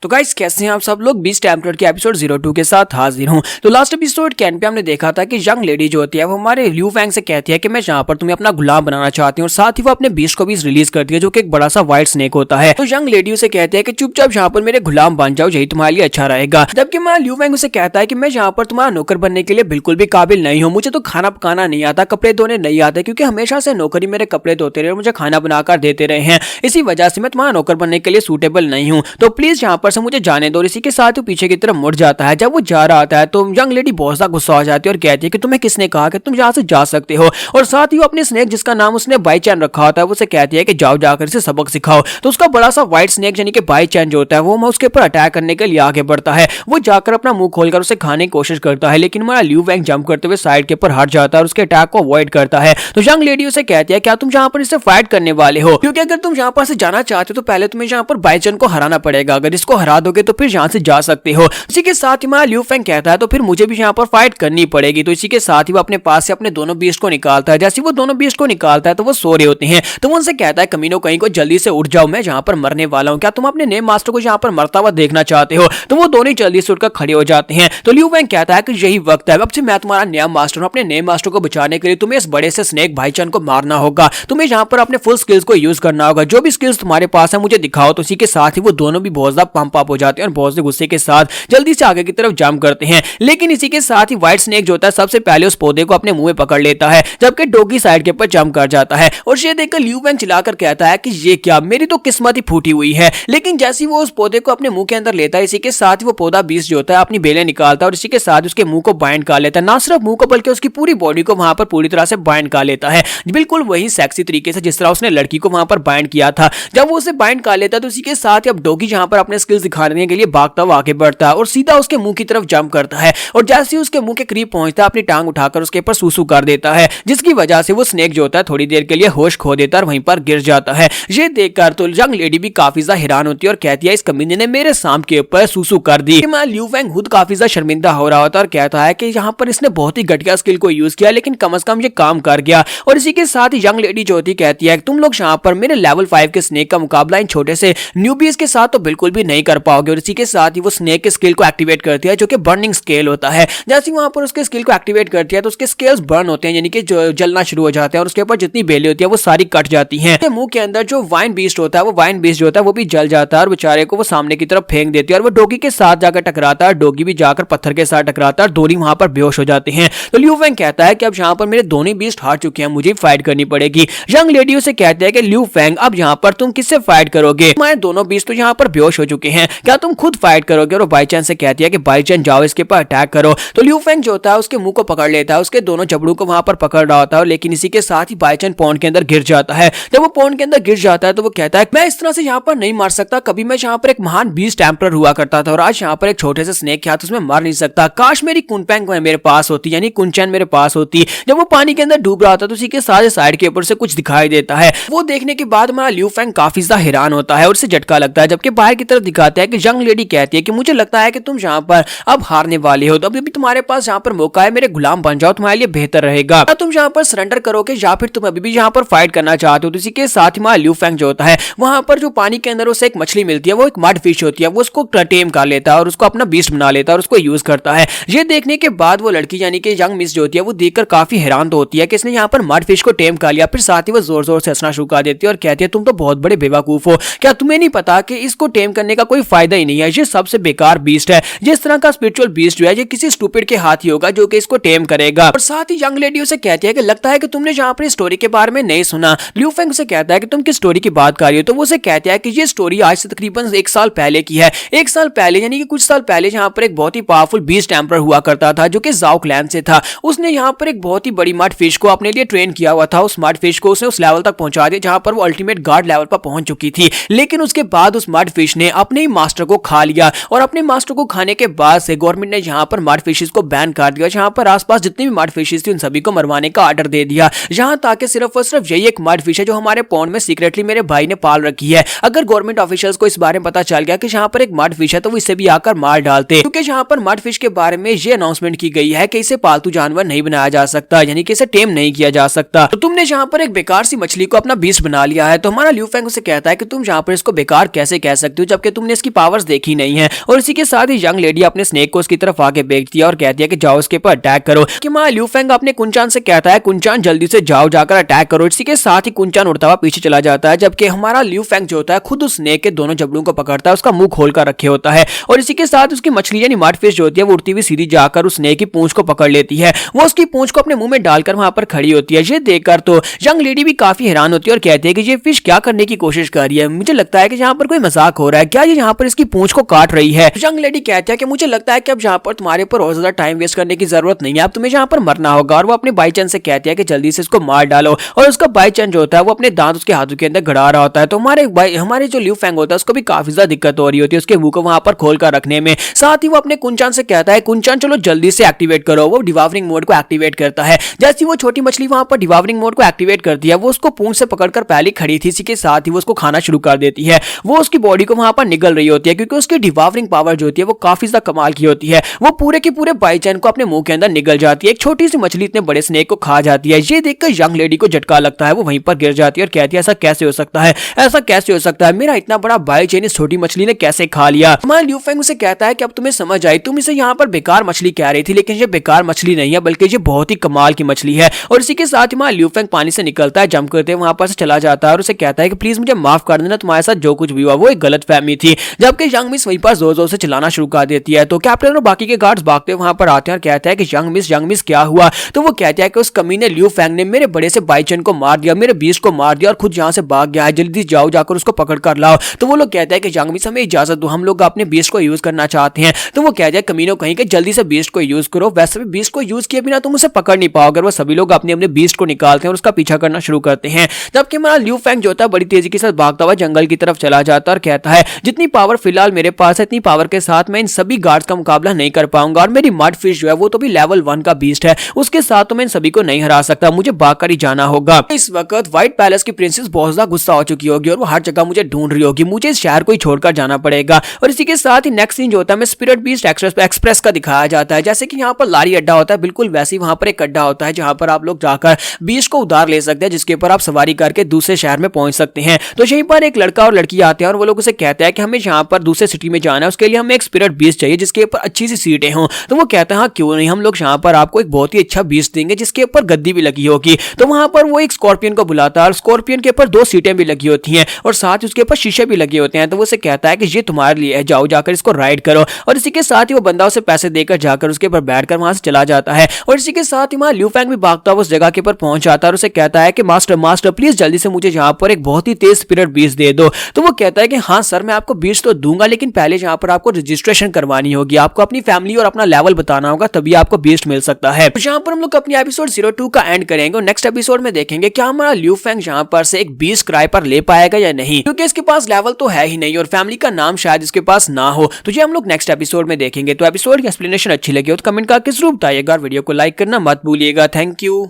तो गाइस कैसे हैं आप सब लोग। बीस्ट टेम्पलेट के एपिसोड 02 के साथ हाजिर हूं। तो लास्ट एपिसोड के एंड पे हमने देखा था कि यंग लेडी जो होती है वो हमारे ल्यू फैंग से कहती है कि मैं यहाँ पर तुम्हें अपना गुलाम बनाना चाहती हूँ, और साथ ही वो अपने बीस्ट को भी रिलीज करती है जो कि एक बड़ा सा व्हाइट स्नेक होता है। तो यंग लेडी उसे कहती है कि चुपचाप यहाँ पर मेरे गुलाम बन जाओ, यही तुम्हारे लिए अच्छा रहेगा। जबकि हमारा ल्यू फैंग उसे कहता है कि मैं यहाँ पर तुम्हारा नौकर बनने के लिए बिल्कुल भी काबिल नहीं हूँ, मुझे तो खाना पकाना नहीं आता, कपड़े धोने नहीं आते, क्योंकि हमेशा से नौकरी मेरे कपड़े धोते रहे और मुझे खाना बनाकर देते रहे हैं, इसी वजह से मैं तुम्हारा नौकर बनने के लिए सूटेबल नहीं हूँ, तो प्लीज यहाँ पर से मुझे जाने दो। इसी के साथ वो पीछे की तरफ मुड़ जाता है। जब वो जा रहा होता है तो यंग लेडी बहुत सा गुस्सा हो जाती है और कहती है कि तुम्हें किसने कहा कि तुम यहाँ से जा सकते हो, और साथ ही वो अपने स्नेक जिसका नाम उसने बाई चैन रखा होता है उसे कहती है कि जाओ जाकर इसे सबक सिखाओ। तो उसका बड़ा सा व्हाइट स्नेक यानी कि बाई चैन जो होता है वो उसके ऊपर अटैक करने के लिए आगे बढ़ता है। वो जाकर अपना मुंह खोलकर उसे खाने की कोशिश करता है, लेकिन हमारा ल्यू फैंग जंप करते हुए साइड के ऊपर हट जाता है और उसके अटैक को अवॉइड करता है। तो यंग लेडी उसे कहती है क्या तुम यहाँ पर इससे फाइट करने वाले हो, क्योंकि अगर तुम यहाँ पर से जाना चाहते हो तो पहले तुम्हें यहाँ पर बाई चैन को हराना पड़ेगा, अगर इसको हरा दोगे तो फिर यहाँ से जा सकते हो। इसी के साथ ही हमारा ल्यू फैंग कहता है तो फिर मुझे भी यहाँ पर फाइट करनी पड़ेगी। तो इसी के साथ ही वो अपने पास से अपने दोनों बीस्ट को निकालता है। जैसे वो दोनों बीस्ट को निकालता है तो वो सो रहे होते हैं, तो वो उनसे कहता है कमीनों कहीं को जल्दी से उठ जाओ, मैं यहाँ पर मरने वाला हूँ, क्या तुम अपने नेम मास्टर को यहाँ पर मरता हुआ देखना चाहते हो। तो वो दोनों जल्दी से उठकर खड़े हो जाते हैं। तो ल्यू फैंग कहता है कि यही वक्त है, अब से मैं तुम्हारा नया मास्टर हूँ, अपने नए मास्टर को बचाने के लिए तुम्हें इस बड़े से स्नेक भाईचंद को मारना होगा, तुम्हें यहाँ पर अपने फुल स्किल्स को यूज करना होगा, जो भी स्किल्स तुम्हारे पास है मुझे दिखाओ। तो इसी के साथ ही वो दोनों भी बहुत ज्यादा पंप अप हो जाते हैं और बहुत से गुस्से के साथ जल्दी से आगे की तरफ जंप करते हैं। लेकिन इसी के साथ ही व्हाइट स्नेक जो होता है सबसे पहले उस पौधे को अपने मुंह में पकड़ लेता है, जबकि डॉगी साइड के ऊपर जंप कर जाता है। और ये देखकर ल्यू फैंग चिल्लाकर कहता है कि ये क्या, मेरी तो किस्मत ही फूटी हुई है। लेकिन जैसे ही वो उस पौधे को अपने मुंह के अंदर लेता है, इसी के साथ ही वो पौधा बीस्ट जो होता है अपनी बेलें निकालता है और इसी के साथ उसके मुंह को बाइंड कर लेता है। ना सिर्फ मुंह को बल्कि उसकी पूरी बॉडी को वहां पर पूरी तरह से बाइंड कर लेता है, बिल्कुल वही सेक्सी तरीके से जिस तरह उसने लड़की को वहां पर बाइंड किया था। जब वो उसे बाइंड कर लेता है तो इसी के साथ ही अब डॉगी जहां पर अपने स्किल्स दिखाने के लिए भागता हुआ आगे बढ़ता है और सीधा उसके मुंह की तरफ जंप करता है, और जैसे ही उसके मुंह के करीब पहुंचता है अपनी टांग उठाकर उसके ऊपर सूसू कर देता है, जिसकी वजह से वो स्नेक जो होता है थोड़ी देर के लिए होश खो देता है और वहीं पर गिर जाता है। ये देखकर तो यंग लेडी भी काफी ज्यादा हैरान होती है और कहती है इस कमीने ने मेरे सांप के ऊपर सूसू कर दी। ल्यू फैंग खुद काफी ज्यादा शर्मिंदा हो रहा होता है और कहता है कि यहाँ पर इसने बहुत ही घटिया स्किल को यूज किया, लेकिन कम से कम ये काम कर गया। और इसी के साथ ही यंग लेडी जो होती कहती है तुम लोग यहाँ पर मेरे लेवल 5 के स्नेक का मुकाबला इन छोटे से न्यूबीज के साथ तो बिल्कुल भी नहीं कर पाओगे। और इसी के साथ ही वो स्नेक के स्किल को एक्टिवेट करती है जो कि बर्निंग स्केल होता है। जैसे वहां पर उसके स्किल को एक्टिवेट करती है तो उसके स्केल्स बर्न होते हैं, यानी कि जलना शुरू हो जाते हैं और उसके ऊपर जितनी बेलें होती है वो सारी कट जाती हैं। मुंह के अंदर जो वाइन बीस्ट होता है वो वाइन बीस्ट जो होता है वो भी जल जाता है और बेचारे को वो सामने की तरफ फेंक देती है और वो डॉगी के साथ जाकर टकराता है। डॉगी भी जाकर पत्थर के साथ टकराता है और दोनों वहां पर बेहोश हो जाते हैं। तो ल्यू फैंग कहता है कि अब यहाँ पर मेरे दोनों बीस्ट हार चुके हैं, मुझे फाइट करनी पड़ेगी। यंग लेडी उसे कहते हैं कि ल्यू फैंग अब यहाँ पर तुम किससे फाइट करोगे, तुम्हारे दोनों बीस्ट तो यहाँ पर बेहोश हो चुके हैं, क्या तुम खुद फाइट करोगे। और बाई चांस से कहती है कि बाई चांस जाओ इसके ऊपर अटैक करो। तो ल्यू फैंग जो होता है उसके मुंह को पकड़ लेता है, उसके दोनों जबड़ों को वहां पर पकड़ रहा होता है, लेकिन इसी के साथ ही बाई चांस पॉन्ड के अंदर गिर जाता है। जब वो पॉन्ड के अंदर गिर जाता है तो वो कहता है मैं इस तरह से यहाँ पर नहीं मार सकता, कभी मैं यहाँ पर एक महान बीस्ट टेम्पलर हुआ करता था और आज यहाँ पर एक छोटे से स्नेक के हाथ उसमें मार नहीं सकता। काश मेरी कुनपैंग मेरे पास होती, यानी कुनचैन मेरे पास होती। जब वो पानी के अंदर डूब रहा था तो उसी के साथ साइड के ऊपर से कुछ दिखाई देता है। वो देखने के बाद हमारा ल्यू फैंग काफी ज्यादा हैरान होता है और उसे झटका लगता है। जबकि बाहर की तरफ दिखाते हैं कि यंग लेडी कहती है कि मुझे लगता है कि तुम यहाँ पर अब हारने वाले हो, तो अभी भी तुम्हारे पास यहाँ पर मौका है, मेरे गुलाम बन जाओ, तुम्हारे लिए बेहतर रहेगा। तुम यहाँ पर सरेंडर करोगे या फिर तुम अभी भी यहाँ पर फाइट करना चाहते हो। तो इसी के साथ ही हमारा ल्यू फैंग जो होता है वहां पर जो पानी के अंदर उसे एक मछली मिलती है, वो एक मड फिश होती है, वो उसको टेम कर लेता है और उसको अपना बीस्ट बना लेता है और उसको यूज करता है। ये देखने के बाद वो लड़की यानी कि यंग मिस जो होती है वो देखकर काफी हैरान तो होती है कि इसने यहाँ पर मड फिश को टेम कर लिया। फिर साथ ही वो जोर जोर से हंसना शुरू कर देती है और कहती है तुम तो बहुत बड़े बेवकूफ हो, क्या तुम्हें नहीं पता कि इसको टेम करने का कोई फायदा ही नहीं है, ये सबसे बेकार बीस्ट है, जिस तरह का स्पिरिचुअल बीस्ट जो है ये किसी स्टूपिड के हाथ ही होगा जो कि इसको टेम करेगा। और साथ ही यंग लेडी उसे कहती है कि लगता है कि तुमने यहाँ पर स्टोरी के बारे में नहीं सुना। ल्यू फैंग उसे कहता है कि तुम किस स्टोरी की बात कर रही हो। तो वो उसे कहता है कि ये स्टोरी आज से तकरीबन 1 साल पहले की है। 1 साल पहले यानी कि कुछ साल पहले यहाँ पर एक बहुत ही पावरफुल बीस्ट टेम्पलर हुआ करता था जो कि जाओ क्लैन से था। उसने यहाँ पर एक बहुत ही बड़ी मड फिश को अपने लिए ट्रेन किया हुआ था। उस मड फिश को उसने उस लेवल तक पहुंचा दिया जहां पर वो अल्टीमेट गार्ड लेवल पर पहुंच चुकी थी। लेकिन उसके बाद उस मड फिश ने अपने ही मास्टर को खा लिया और अपने मास्टर को खाने के बाद से गवर्नमेंट ने यहाँ पर मड फिशेस को बैन कर दिया। जहां पर आसपास जितनी भी मड फिशेस थी उन सभी को मरवाने का ऑर्डर दे दिया, जहां ताकि सिर्फ और सिर्फ यही एक मड फिश है जो हमारे पॉन्ड में सीक्रेटली मेरे भाई ने पाल रखी है। अगर गवर्नमेंट ऑफिशियल्स को इस बारे में पता चल गया कि यहाँ पर एक मड फिश है तो वो इसे भी आकर मार डालते, क्योंकि यहाँ पर मड फिश के बारे में ये अनाउंसमेंट की गई है कि इसे पालतू जानवर नहीं बनाया जा सकता, यानी कि इसे टेम नहीं किया जा सकता। तो तुमने यहाँ पर एक बेकार सी मछली को अपना बीस्ट बना लिया है। तो हमारा ल्यू फैंग उसे कहता है कि तुम यहाँ पर इसको बेकार कैसे कह सकते हो जबकि तुमने इसकी पावर्स देखी नहीं है। और इसी के साथ ही यंग लेडी अपने स्नेक को उसकी तरफ आगे भेजती है और कहती है कि जाओ उसके ऊपर अटैक करो। कि मां ल्यू फेंग अपने कुंचान से कहता है कुंचान जल्दी से जाओ, जाकर अटैक करो। इसी के साथ ही कुंचान उड़ता हुआ पीछे चला जाता है, जबकि हमारा ल्यू फेंग जो होता है खुद उस स्नेक के दोनों जबड़ों को पकड़ता है, उसका मुंह खोल कर रखे होता है। और इसी के साथ उसकी मछली यानी मड फिश जो होती है वो उड़ती हुई सीधी जाकर उस स्नेक की पूंछ को पकड़ लेती है। वो उसकी पूंछ को अपने मुंह में डालकर वहां पर खड़ी होती है। ये देखकर तो यंग लेडी भी काफी हैरान होती है और कहती है कि ये फिश क्या करने की कोशिश कर रही है, मुझे लगता है कि यहाँ पर कोई मजाक हो रहा है, क्या ये यहाँ पर इसकी पूंछ को काट रही है। यंग लेडी कहती है कि मुझे लगता है कि अब यहाँ पर तुम्हारे ऊपर और ज्यादा टाइम वेस्ट करने की जरूरत नहीं है, अब तुम्हें यहाँ पर मरना होगा। और वो अपने बाई चांस से कहती है कि जल्दी से इसको मार डालो। और उसका बाई चांस जो होता है वो अपने दांत उसके हाथों के अंदर गड़ा रहा होता है। तो हमारे जो ल्यू फेंग होता है उसको भी काफी ज्यादा दिक्कत हो रही होती है उसके मुंह को वहां पर खोल कर रखने में। साथ ही वो अपने कुंचान से कहता है कुंचान चलो जल्दी से एक्टिवेट करो। वो डिवावरिंग मोड को एक्टिवेट करता है। जैसे वो छोटी मछली वहां पर डिवावरिंग मोड को एक्टिवेट करती है, वो उसको पूंछ से पकड़कर पहले खड़ी थी, इसी के साथ ही वो उसको खाना शुरू कर देती है। वो उसकी बॉडी को वहां पर निगल रही होती है क्योंकि उसकी डिवावरिंग पावर जो होती है वो काफी ज्यादा कमाल की होती है। वो पूरे के पूरे बाई चांस को अपने मुंह के अंदर निगल जाती है। एक छोटी सी मछली इतने बड़े स्नेक को खा जाती है। ये देखकर यंग लेडी को झटका लगता है, वो वहीं पर गिर जाती है और कहती है ऐसा कैसे हो सकता है, ऐसा कैसे हो सकता है, मेरा इतना बड़ा बाई चेन इस छोटी मछली ने कैसे खा लिया। हमारा ल्यू फेंग उसे कहता है कि अब तुम्हें समझ आई, तुम इसे यहाँ पर बेकार मछली कह रही थी, लेकिन ये बेकार मछली नहीं है बल्कि ये बहुत ही कमाल की मछली है। और इसी के साथ ही हमारा ल्यू फेंग पानी से निकलता है, जंप करते वहां पर से चला जाता है और उसे कहता है कि प्लीज मुझे माफ कर देना, तुम्हारे साथ जो कुछ भी हुआ वो एक गलत फहमी थी। जबकि यंग मिस वहीं पर जोर जोर से चिल्लाना शुरू कर देती है। तो कैप्टन और बाकी के गार्ड्स भागते वहां पर आते हैं और कहते हैं कि यंग मिस क्या हुआ। तो वो कहते हैं कि उस कमीने ल्यू फेंग ने मेरे बड़े से बाई चेन को मार दिया, मेरे बीस्ट को मार दिया और खुद यहाँ से भाग गया है, जल्दी जाओ जाकर उसको पकड़ कर लाओ। तो वो लोग कहते हैं कि यंग मिस हमें इजाजत दो, हम लोग अपने बीस्ट को यूज करना चाहते हैं। तो वो कहते हैं कमीनों कहीं के जल्दी से बीस्ट को यूज करो, वैसे भी बीस्ट को यूज किए बिना तुम उसे पकड़ नहीं पाओगे। वो सभी लोग अपने अपने बीस्ट को निकालते हैं और उसका पीछा करना शुरू करते हैं। जबकि हमारा ल्यू फेंग जो होता है बड़ी तेजी के साथ भागता हुआ जंगल की तरफ चला जाता है और कहता है जितनी पावर फिलहाल मेरे पास है इतनी पावर के साथ मैं इन सभी गार्ड्स का मुकाबला नहीं कर पाऊंगा। और मेरी मड फिश जो है वो तो भी लेवल 1 का बीस्ट है, उसके साथ तो मैं इन सभी को नहीं हरा सकता, मुझे भागकर ही जाना होगा। इस वक्त व्हाइट पैलेस की प्रिंसेस बहुत ज्यादा गुस्सा हो चुकी होगी और वो हर जगह मुझे ढूंढ रही होगी, मुझे इस शहर को ही छोड़कर जाना पड़ेगा। और इसी के साथ ही नेक्स्ट सीन जो होता है मैं स्पिरिट बीस्ट एक्सप्रेस का दिखाया जाता है। जैसे कि यहाँ पर लारी अड्डा होता है, बिल्कुल वैसे ही वहां पर एक अड्डा होता है जहां पर आप लोग जाकर बीस्ट को उधार ले सकते हैं, जिसके ऊपर आप सवारी करके दूसरे शहर में पहुंच सकते हैं। तो यहीं पर एक लड़का और लड़की आते हैं और वो लोग उसे कहते हैं कि हमें यहाँ पर दूसरे सिटी में जाना है, उसके लिए हमें एक स्पिरिट बीस्ट चाहिए जिसके ऊपर अच्छी सी सीटें हों। तो वो कहते हैं हाँ क्यों नहीं, हम लोग यहाँ पर आपको एक बहुत ही अच्छा बीस्ट देंगे जिसके ऊपर गद्दी भी लगी होगी। तो वहां पर वो एक स्कॉर्पियन को बुलाता है और स्कॉर्पियन के ऊपर 2 सीटें भी लगी होती हैं और साथ ही उसके ऊपर शीशे भी लगे होते हैं। तो वो उसे कहता है कि ये तुम्हारे लिए है, जाओ जाकर इसको राइड करो। और इसी के साथ ही वो बंदा उसे पैसे देकर जाकर उसके ऊपर बैठकर वहां से चला जाता है। और इसी के साथ ही वहां ल्यू फेंग भी भागता हुआ उस जगह के ऊपर पहुंच जाता है और उसे कहता है कि मास्टर प्लीज जल्दी से मुझे यहाँ पर एक बहुत ही तेज स्पिरिट बीस्ट दे दो। तो वो कहता है कि हाँ सर मैं आपको बीस्ट तो दूंगा, लेकिन पहले यहाँ पर आपको रजिस्ट्रेशन करवानी होगी, आपको अपनी फैमिली और अपना लेवल बताना होगा, तभी आपको बीस्ट मिल सकता है। तो यहाँ पर हम लोग अपनी एपिसोड 02 का एंड करेंगे और नेक्स्ट एपिसोड में देखेंगे क्या हमारा ल्यू फेंग यहाँ पर से एक बीस्ट किराए पर ले पाएगा या नहीं, क्योंकि इसके पास लेवल तो है ही नहीं और फैमिली का नाम शायद इसके पास ना हो। तो ये हम लोग नेक्स्ट एपिसोड में देखेंगे। तो एपिसोड की एक्सप्लेनेशन अच्छी लगी हो तो कमेंट करके जरूर बताइएगा, वीडियो को लाइक करना मत भूलिएगा। Thank you.